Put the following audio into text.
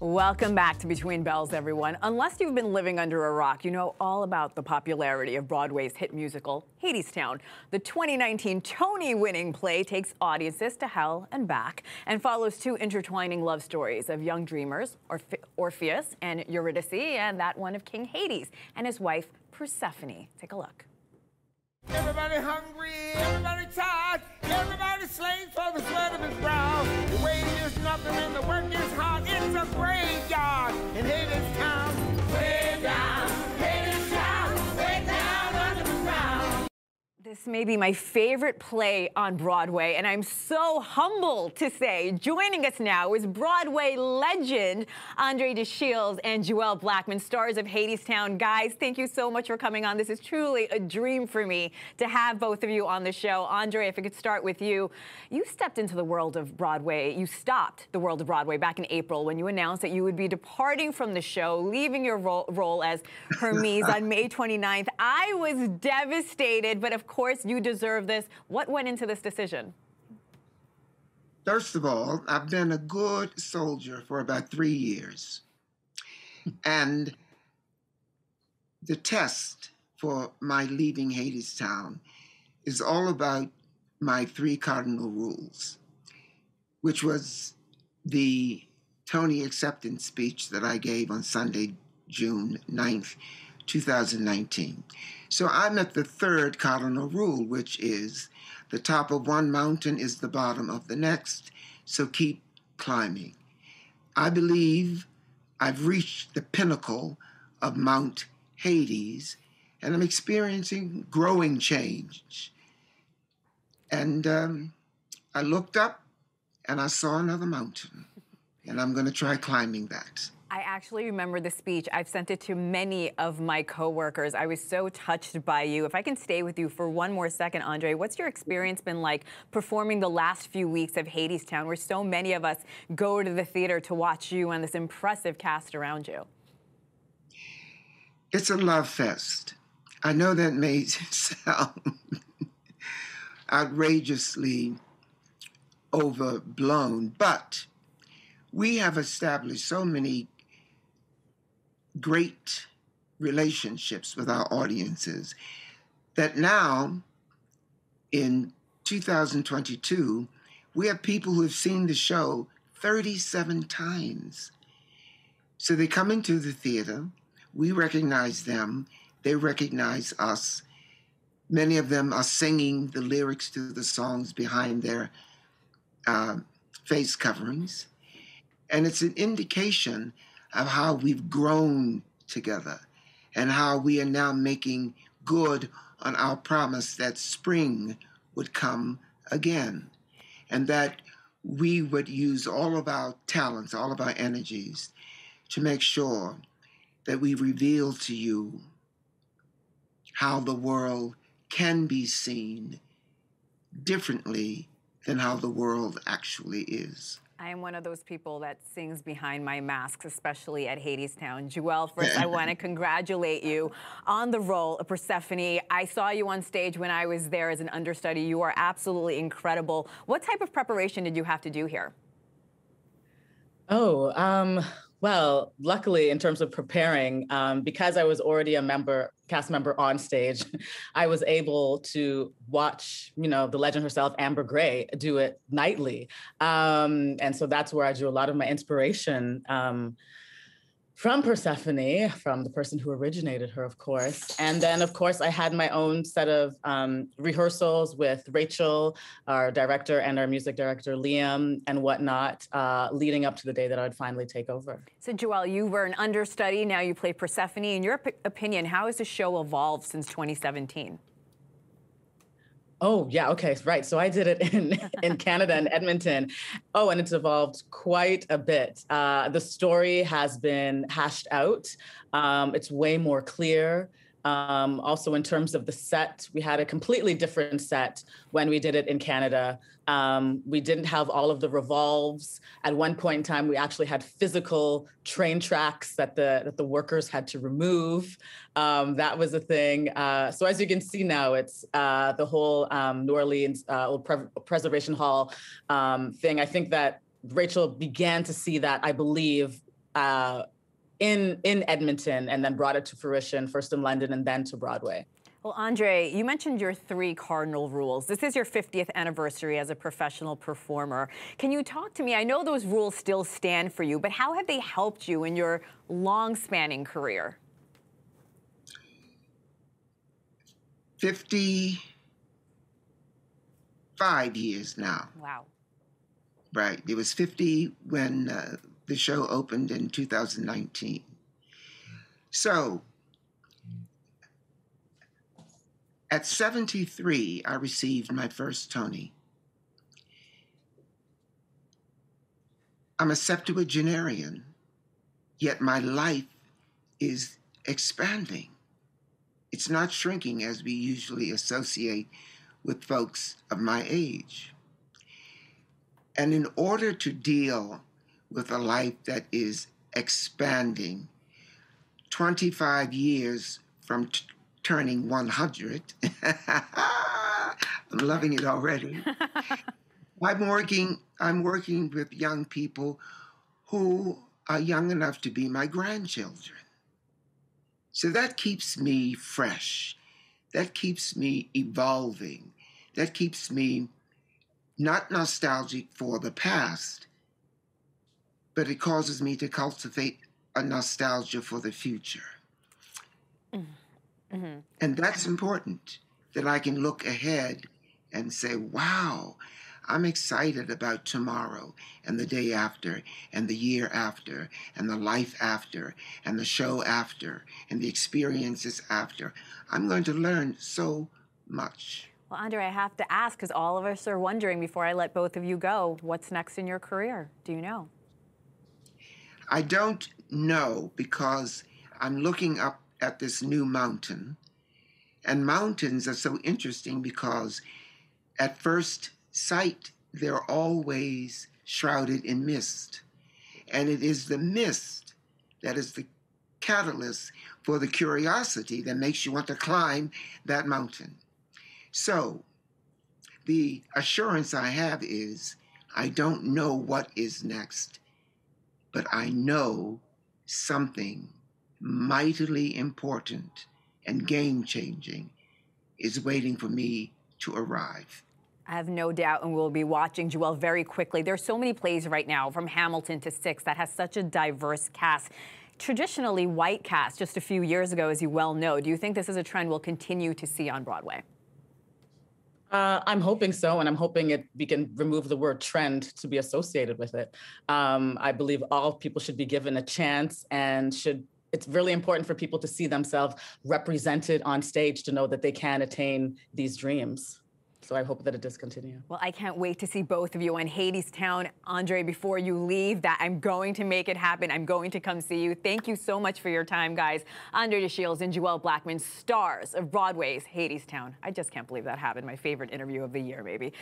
Welcome back to Between Bells, everyone. Unless you've been living under a rock, you know all about the popularity of Broadway's hit musical, Hadestown. The 2019 Tony-winning play takes audiences to hell and back and follows two intertwining love stories of young dreamers, Orpheus and Eurydice, and that one of King Hades and his wife, Persephone. Take a look. Everybody hungry, everybody tired, everybody slaves for the sweat of his brow. The wage is nothing and the work is hard. It's a graveyard in Hadestown. Way down, Hadestown, way down under the ground. This may be my favorite play on Broadway, and I'm so humbled to say joining us now is Broadway legend Andre DeShields and Joelle Blackman, stars of Hadestown. Guys, thank you so much for coming on. This is truly a dream for me to have both of you on the show. Andre, if I could start with you. You stepped into the world of Broadway. You stopped the world of Broadway back in April when you announced that you would be departing from the show, leaving your role as Hermes on May 29th. I was devastated, but of course, you deserve this. What went into this decision? First of all, I've been a good soldier for about 3 years. And the test for my leaving Hadestown is all about my 3 cardinal rules, which was the Tony acceptance speech that I gave on Sunday, June 9th, 2019. So I'm at the 3rd cardinal rule, which is the top of one mountain is the bottom of the next, so keep climbing. I believe I've reached the pinnacle of Mount Hades, and I'm experiencing growing change. And I looked up and I saw another mountain, and I'm going to try climbing that. I actually remember the speech. I've sent it to many of my coworkers. I was so touched by you. If I can stay with you for one more second, Andre, what's your experience been like performing the last few weeks of Hadestown, where so many of us go to the theater to watch you and this impressive cast around you? It's a love fest. I know that may sound outrageously overblown, but we have established so many great relationships with our audiences that now, in 2022, we have people who have seen the show 37 times. So they come into the theater, we recognize them, they recognize us. Many of them are singing the lyrics to the songs behind their face coverings. And it's an indication of how we've grown together and how we are now making good on our promise that spring would come again, and that we would use all of our talents, all of our energies to make sure that we reveal to you how the world can be seen differently than how the world actually is. I am one of those people that sings behind my masks, especially at Hadestown. Joelle, first I want to congratulate you on the role of Persephone. I saw you on stage when I was there as an understudy. You are absolutely incredible. What type of preparation did you have to do here? Well, luckily, in terms of preparing, because I was already a cast member on stage, I was able to watch, the legend herself, Amber Gray, do it nightly. And so that's where I drew a lot of my inspiration from Persephone, from the person who originated her, of course. And then, of course, I had my own set of rehearsals with Rachel, our director, and our music director, Liam, and whatnot, leading up to the day that I would finally take over. So, Joelle, you were an understudy, now you play Persephone. In your opinion, how has the show evolved since 2017? Oh, yeah, okay, right. So I did it in Canada, in Edmonton. Oh, and it's evolved quite a bit. The story has been hashed out. It's way more clear. Also, in terms of the set, we had a completely different set when we did it in Canada. We didn't have all of the revolves. At one point in time, we actually had physical train tracks that the workers had to remove. That was a thing. So as you can see now, it's the whole New Orleans Old Preservation Hall thing. I think that Rachel began to see that, I believe, in Edmonton, and then brought it to fruition, first in London and then to Broadway. Well, Andre, you mentioned your 3 cardinal rules. This is your 50th anniversary as a professional performer. Can you talk to me? I know those rules still stand for you, but how have they helped you in your long-spanning career? 55 years now. Wow. Right. It was 50 when the show opened in 2019. So, at 73, I received my first Tony. I'm a septuagenarian, yet my life is expanding. It's not shrinking as we usually associate with folks of my age. And in order to deal with a life that is expanding, 25 years from turning 100, I'm loving it already. I'm working with young people who are young enough to be my grandchildren. So that keeps me fresh. That keeps me evolving. That keeps me not nostalgic for the past, but it causes me to cultivate a nostalgia for the future. Mm-hmm. And that's important, that I can look ahead and say, wow, I'm excited about tomorrow and the day after and the year after and the life after and the show after and the experiences after. I'm going to learn so much. Well, Andre, I have to ask, because all of us are wondering before I let both of you go, what's next in your career? Do you know? I don't know, because I'm looking up at this new mountain. And mountains are so interesting because at first sight, they're always shrouded in mist. And it is the mist that is the catalyst for the curiosity that makes you want to climb that mountain. So the assurance I have is I don't know what is next, but I know something mightily important and game-changing is waiting for me to arrive. I have no doubt, and we'll be watching, Joelle, very quickly. There's so many plays right now, from Hamilton to Six, that has such a diverse cast. Traditionally white cast just a few years ago, as you well know. Do you think this is a trend we'll continue to see on Broadway? I'm hoping so, and I'm hoping we can remove the word trend to be associated with it. I believe all people should be given a chance, and it's really important for people to see themselves represented on stage to know that they can attain these dreams. So I hope that it does continue. Well, I can't wait to see both of you on Hadestown. Andre, before you leave, that I'm going to make it happen. I'm going to come see you. Thank you so much for your time, guys. Andre DeShields and Joelle Blackman, stars of Broadway's Hadestown. I just can't believe that happened. My favorite interview of the year, maybe.